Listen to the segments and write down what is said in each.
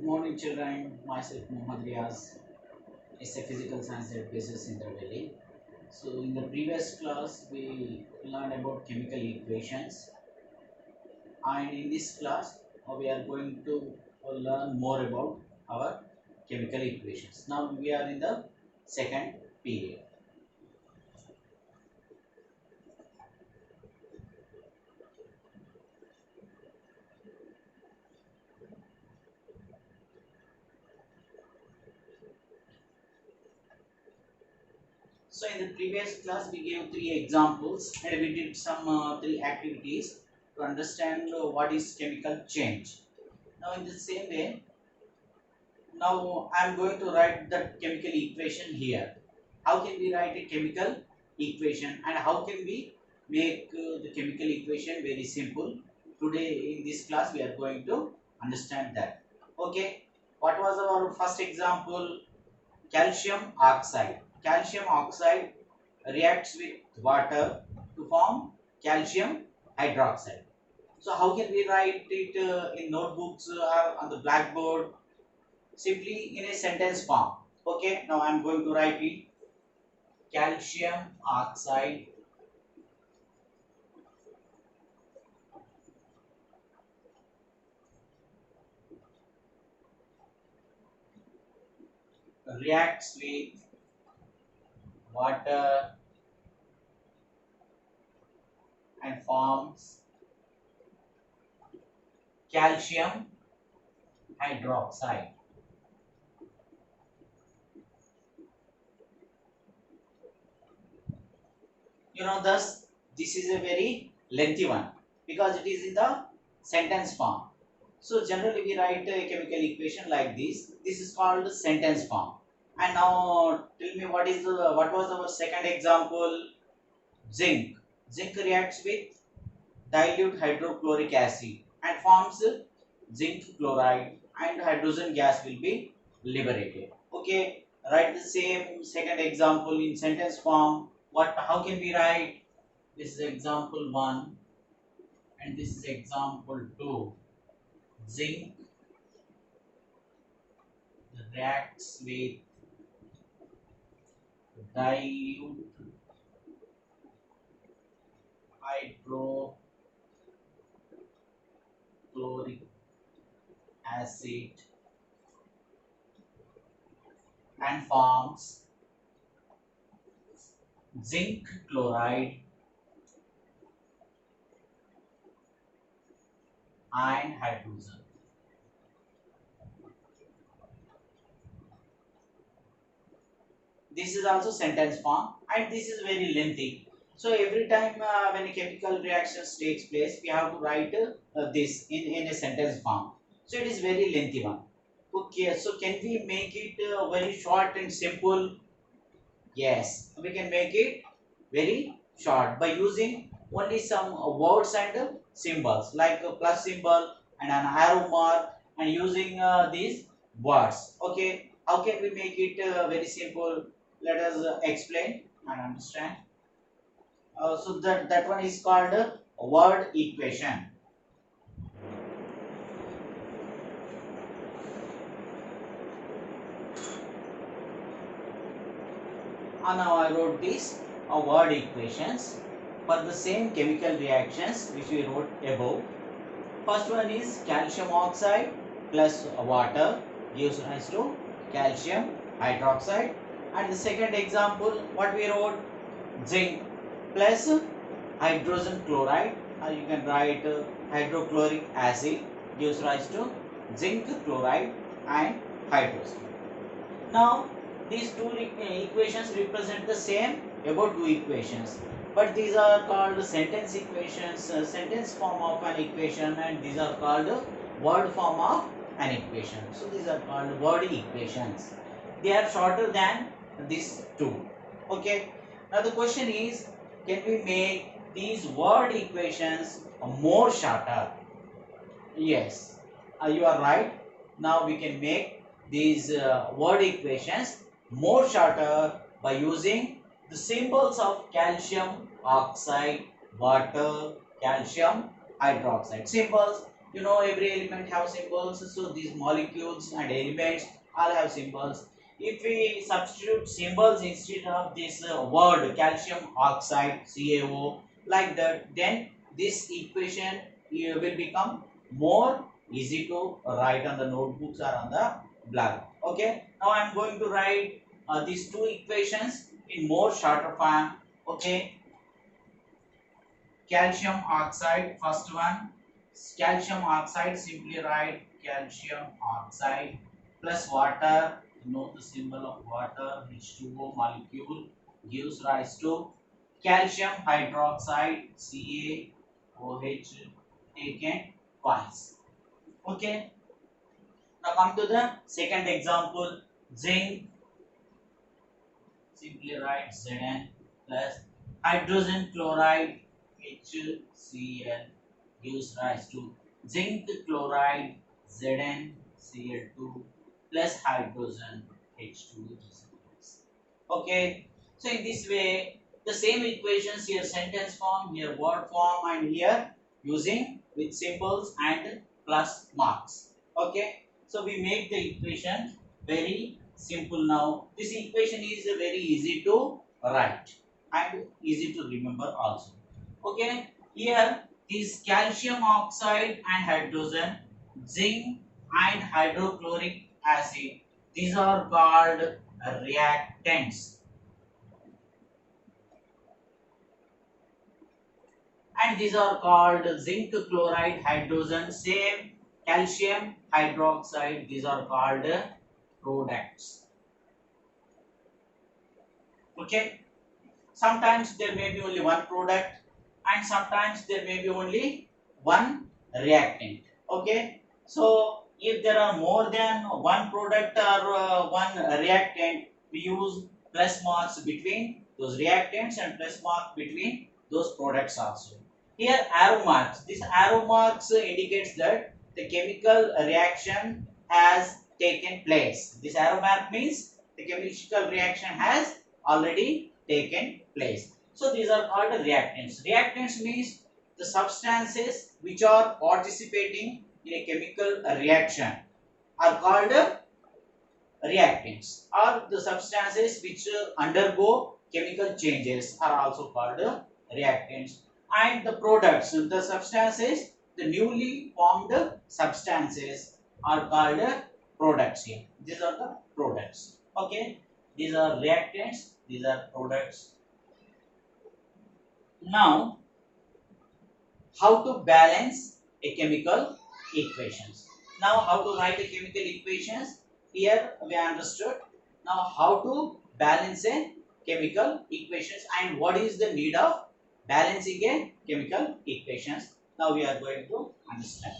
Morning children, myself Mohammad Riaz, is a physical science at Basis in Delhi. So in the previous class we learned about chemical equations, and in this class we are going to learn more about our chemical equations. Now we are in the second period. So in the previous class we gave three examples and we did some three activities to understand what is chemical change. Now in the same way, now I am going to write the chemical equation here. How can we write a chemical equation and how can we make the chemical equation very simple? Today in this class we are going to understand that. Okay, what was our first example? Calcium oxide. Calcium oxide reacts with water to form calcium hydroxide. So how can we write it in notebooks or on the blackboard? Simply in a sentence form. Okay, now I'm going to write it. Calcium oxide reacts with water and forms calcium hydroxide. Thus this is a very lengthy one because it is in the sentence form. So generally we write a chemical equation like this. This is called sentence form. And now tell me what was our second example? Zinc. Zinc reacts with dilute hydrochloric acid and forms zinc chloride and hydrogen gas will be liberated. Okay, write the same second example in sentence form. How can we write? This is example 1 and this is example 2. Zinc reacts with dilute hydrochloric acid and forms zinc chloride and hydrogen. This is also sentence form and this is very lengthy. So every time when a chemical reactions takes place, we have to write this in a sentence form. So it is very lengthy one. Okay, so can we make it very short and simple? Yes, we can make it very short by using only some words and symbols like a plus symbol and an arrow mark and using these words. Okay, how can we make it very simple? Let us explain and understand. So that one is called word equation. And now I wrote these word equations for the same chemical reactions which we wrote above. First one is calcium oxide plus water gives rise to calcium hydroxide. And the second example, what we wrote, zinc plus hydrogen chloride, or you can write hydrochloric acid gives rise to zinc chloride and hydrogen. Now these two equations represent the same about two equations, but these are called sentence equations, sentence form of an equation, and these are called word form of an equation. So these are called word equations. They are shorter than these two. Okay. Now the question is, can we make these word equations more shorter? Yes, you are right. Now we can make these word equations more shorter by using the symbols of calcium oxide, water, calcium hydroxide. Symbols You know, every element have symbols, so these molecules and elements all have symbols. If we substitute symbols instead of this word calcium oxide CaO like that, then this equation will become more easy to write on the notebooks or on the blackboard. Okay, now I am going to write these two equations in more shorter form. Okay, calcium oxide, first one, calcium oxide, simply write calcium oxide plus water. You know the symbol of water, H2O molecule gives rise to calcium hydroxide, CaOH, taken twice. Okay, now come to the second example, zinc, simply write Zn plus hydrogen chloride, HCl, gives rise to zinc chloride, ZnCl2 plus hydrogen, H2. Okay, so in this way the same equations here, sentence form, here word form, and here using with symbols and plus marks. Okay, so we make the equation very simple. Now this equation is very easy to write and easy to remember also. Okay, here this calcium oxide and hydrogen, zinc and hydrochloric acid, these are called reactants, and these are called zinc chloride, hydrogen, same calcium hydroxide, these are called products. Okay, sometimes there may be only one product and sometimes there may be only one reactant. Okay, so if there are more than one product or one reactant, we use plus marks between those reactants and plus mark between those products also. Here arrow marks, this arrow marks indicates that the chemical reaction has taken place. This arrow mark means the chemical reaction has already taken place. So these are called reactants. Reactants means the substances which are participating in a chemical reaction are called reactants, or the substances which undergo chemical changes are also called reactants. And the products, the substances, the newly formed substances are called products here. These are the products. Okay, these are reactants, these are products. Now how to balance a chemical equations. Now how to write a chemical equations, here we understood. Now how to balance a chemical equations and what is the need of balancing a chemical equations, now we are going to understand.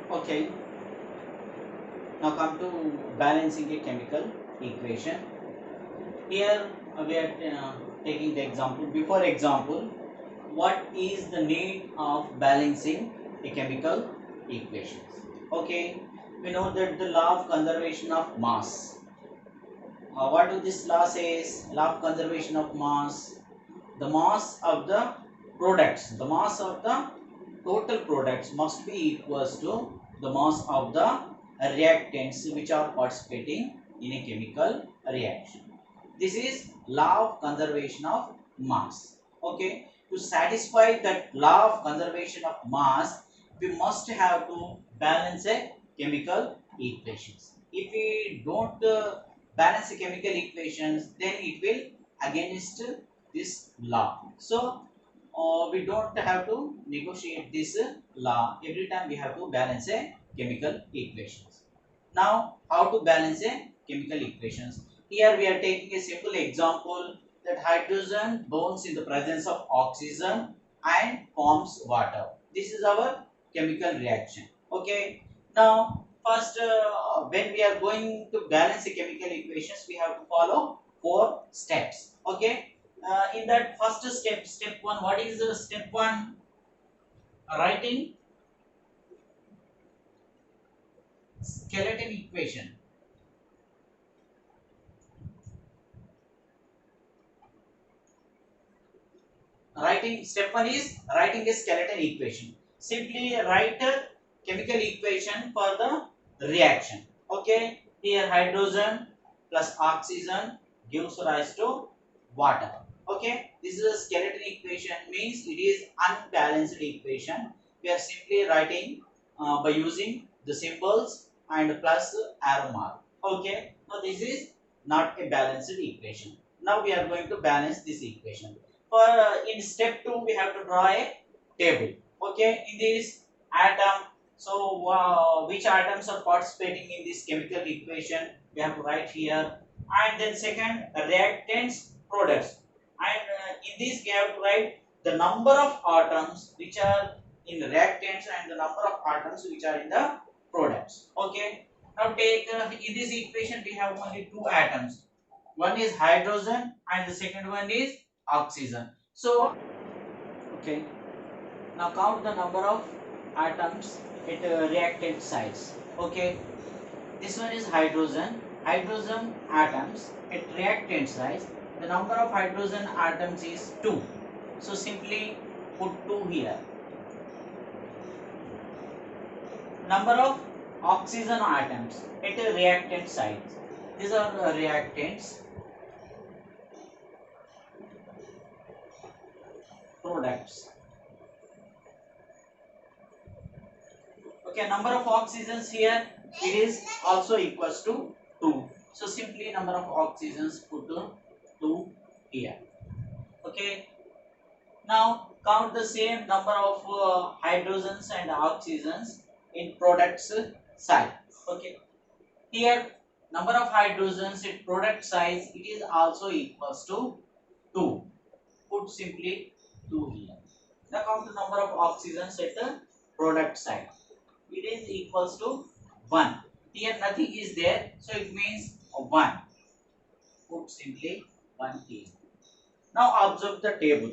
Okay, now come to balancing a chemical equation. Here we are taking the example. Before example, what is the need of balancing a chemical equations? Okay, we know that the law of conservation of mass. What do this law says? Law of conservation of mass. The mass of the products, the mass of the total products must be equals to the mass of the reactants which are participating in a chemical reaction. This is law of conservation of mass. Okay, to satisfy that law of conservation of mass, we must have to balance a chemical equations. If we don't balance the chemical equations, then it will against this law. So we don't have to negotiate this law. Every time we have to balance a chemical equations. Now, how to balance a chemical equations? Here we are taking a simple example that hydrogen burns in the presence of oxygen and forms water. This is our chemical reaction. Okay. Now, first, when we are going to balance the chemical equations, we have to follow 4 steps. Okay. In that first step, step 1, what is step 1? Writing skeleton equation. Writing step 1 is writing a skeleton equation. Simply write a chemical equation for the reaction. Okay, here hydrogen plus oxygen gives rise to water. Okay, this is a skeleton equation, means it is unbalanced equation. We are simply writing by using the symbols and plus arrow mark. Okay, now this is not a balanced equation. Now we are going to balance this equation. For in step 2 we have to draw a table. Okay, in this atom, so which atoms are participating in this chemical equation we have to write here. And then second, reactants, products, and in this we have to write the number of atoms which are in reactants and the number of atoms which are in the products. Okay, now take in this equation we have only 2 atoms. One is hydrogen and the second one is oxygen. So, okay, now count the number of atoms at reactant sites. Okay, this one is hydrogen. Hydrogen atoms at reactant sites. The number of hydrogen atoms is 2. So simply put 2 here. Number of oxygen atoms at a reactant sites. These are reactants, products. Okay, number of oxygens here, it is also equals to 2. So simply number of oxygens put 2 here. Okay. Now count the same number of hydrogens and oxygens in products side. Okay. Here number of hydrogens in product size, it is also equals to 2. Put simply 2 here. Now count the number of oxygens at the product side. It is equals to 1. Here nothing is there, so it means 1. Put simply 1 here. Now observe the table.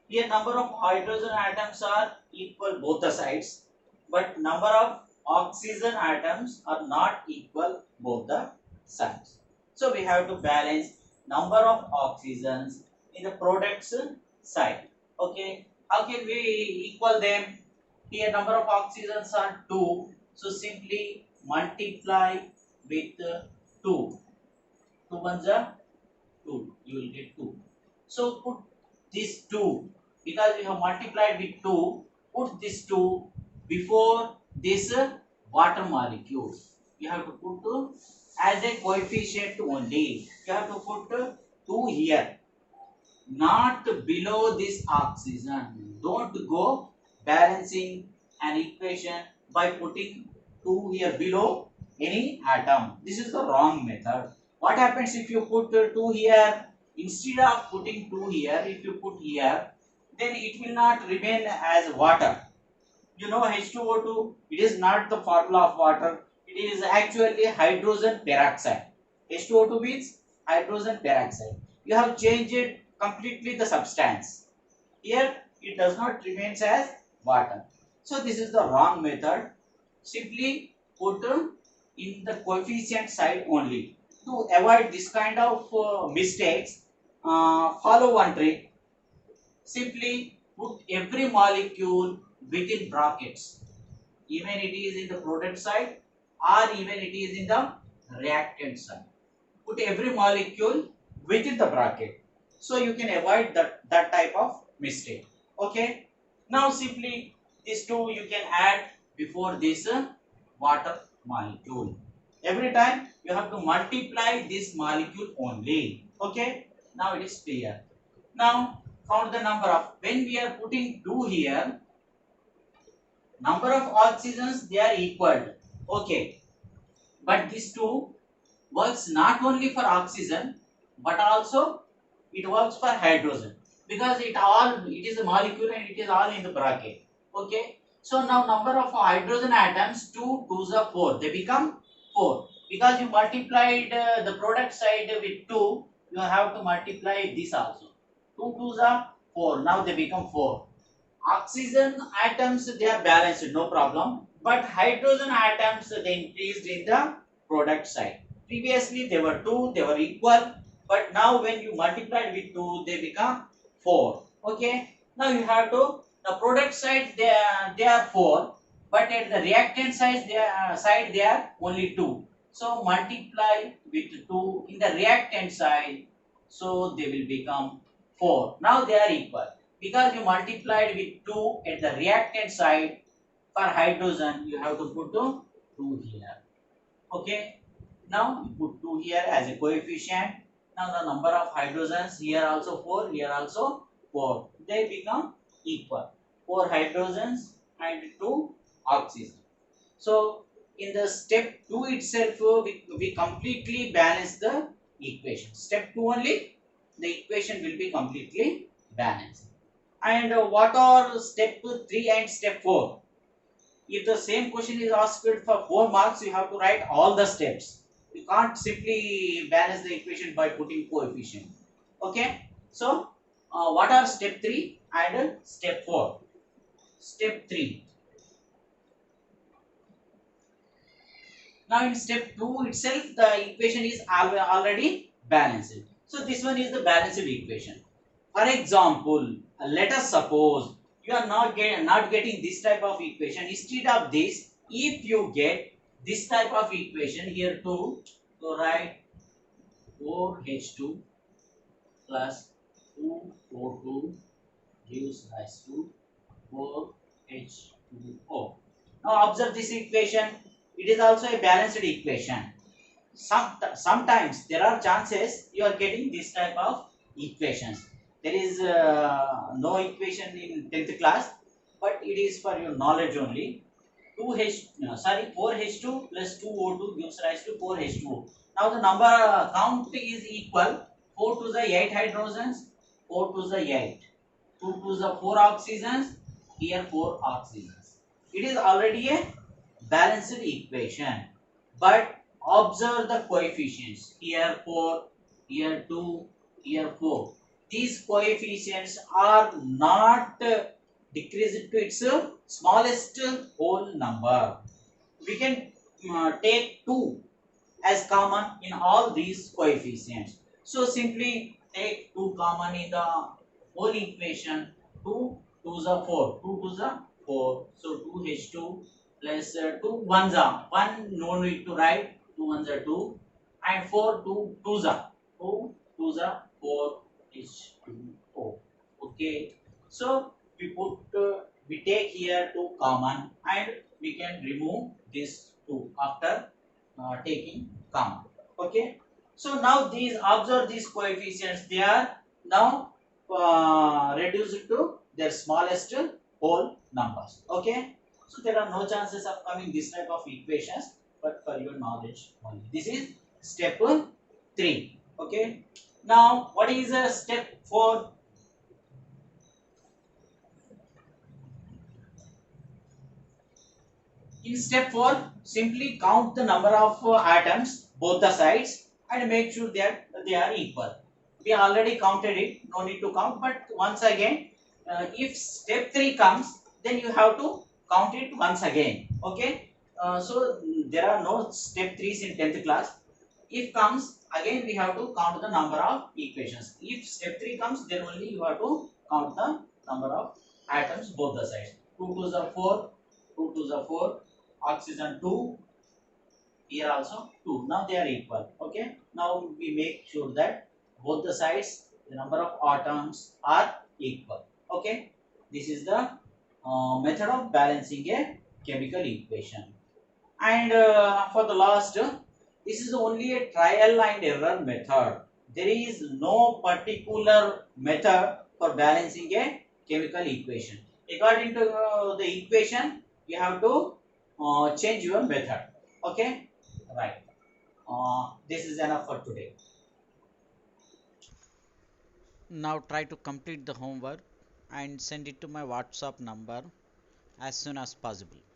Here number of hydrogen atoms are equal both the sides, but number of oxygen atoms are not equal both the sides. So we have to balance number of oxygens in the products side. Okay, how can we equal them? Here number of oxygens are 2, so simply multiply with 2. 2 ones are 2, you will get 2. So put this 2, because we have multiplied with 2, put this 2 before this water molecule. You have to put as a coefficient only. You have to put 2 here, not below this oxygen. Don't go balancing an equation by putting 2 here below any atom. This is the wrong method. What happens if you put 2 here? Instead of putting 2 here, if you put here, then it will not remain as water. You know H2O2, it is not the formula of water. It is actually hydrogen peroxide. H2O2 means hydrogen peroxide. You have changed it completely the substance. Here it does not remain as water. So this is the wrong method. Simply put in the coefficient side only. To avoid this kind of mistakes, follow one trick. Simply put every molecule within brackets. Even it is in the product side or even it is in the reactant side. Put every molecule within the bracket. So you can avoid that type of mistake. Okay. Now simply these two you can add before this water molecule. Every time you have to multiply this molecule only. Okay. Now it is clear. Now count the number of, when we are putting 2 here, number of oxygens they are equal. Okay, but this 2 works not only for oxygen but also it works for hydrogen, because it is a molecule and it is all in the bracket. Okay, so now number of hydrogen atoms, 2 2s are 4, they become 4, because you multiplied the product side with 2, you have to multiply this also. 2 2s are 4, now they become 4. Oxygen atoms they are balanced, no problem, but hydrogen atoms they increased in the product side. Previously they were 2, they were equal, but now when you multiplied with 2 they become 4. Okay, now you have to, the product side they are 4, but at the reactant side they are only 2, so multiply with 2 in the reactant side, so they will become 4. Now they are equal, because you multiplied with 2 at the reactant side. For hydrogen you have to put 2 here. Okay, now you put 2 here as a coefficient. Now the number of hydrogens here also 4, here also 4, they become equal, 4 hydrogens and 2 oxygen. So in the step 2 itself we completely balance the equation. Step 2 only the equation will be completely balanced. And what are step 3 and step 4? If the same question is asked for 4 marks, you have to write all the steps. You can't simply balance the equation by putting coefficient. Okay. So, what are step 3 and step 4? Step 3. Now, in step 2 itself, the equation is already balanced. So, this one is the balanced equation. For example, let us suppose you are not getting this type of equation. Instead of this, if you get this type of equation here too, so write 4H2 plus 2O2 gives rise to 4H2O. Now observe this equation. It is also a balanced equation. Sometimes there are chances you are getting this type of equations. There is no equation in 10th class, but it is for your knowledge only. 4H2 plus 2O2 gives rise to 4H2O. Now the number count is equal. 4 to the 8 hydrogens, 4 to the 8, 2 to the 4 oxygens, here 4 oxygens. It is already a balanced equation, but observe the coefficients. Here 4, here 2, here 4. These coefficients are not decreased to its smallest whole number. We can take 2 as common in all these coefficients. So simply take 2 common in the whole equation. 2 2s are 4, 2 2s are 4. So 2H2 plus 2 1s are 1, no need to write, 2 1s are 2, and 4 2 2s are 2 2s are 4H2O. Okay, so we take here 2 common and we can remove this 2 after taking common. Okay, so now these, observe these coefficients, they are now reduced to their smallest whole numbers. Okay, so there are no chances of coming this type of equations, but for your knowledge only. This is step 3. Okay, now what is step 4? In step 4, simply count the number of atoms both the sides and make sure that they are equal. We already counted it, no need to count, but once again, if step 3 comes, then you have to count it once again. Okay, so there are no step 3s in 10th class. If comes, again we have to count the number of equations. If step 3 comes, then only you have to count the number of atoms both the sides. 2 2s are 4, 2 2s are 4, oxygen 2, here also 2. Now they are equal. Okay, now we make sure that both the sides, the number of atoms are equal. Okay, this is the method of balancing a chemical equation. And for the last, this is only a trial and error method. There is no particular method for balancing a chemical equation. According to the equation, you have to change your method. Okay, right. This is enough for today. Now try to complete the homework and send it to my WhatsApp number as soon as possible.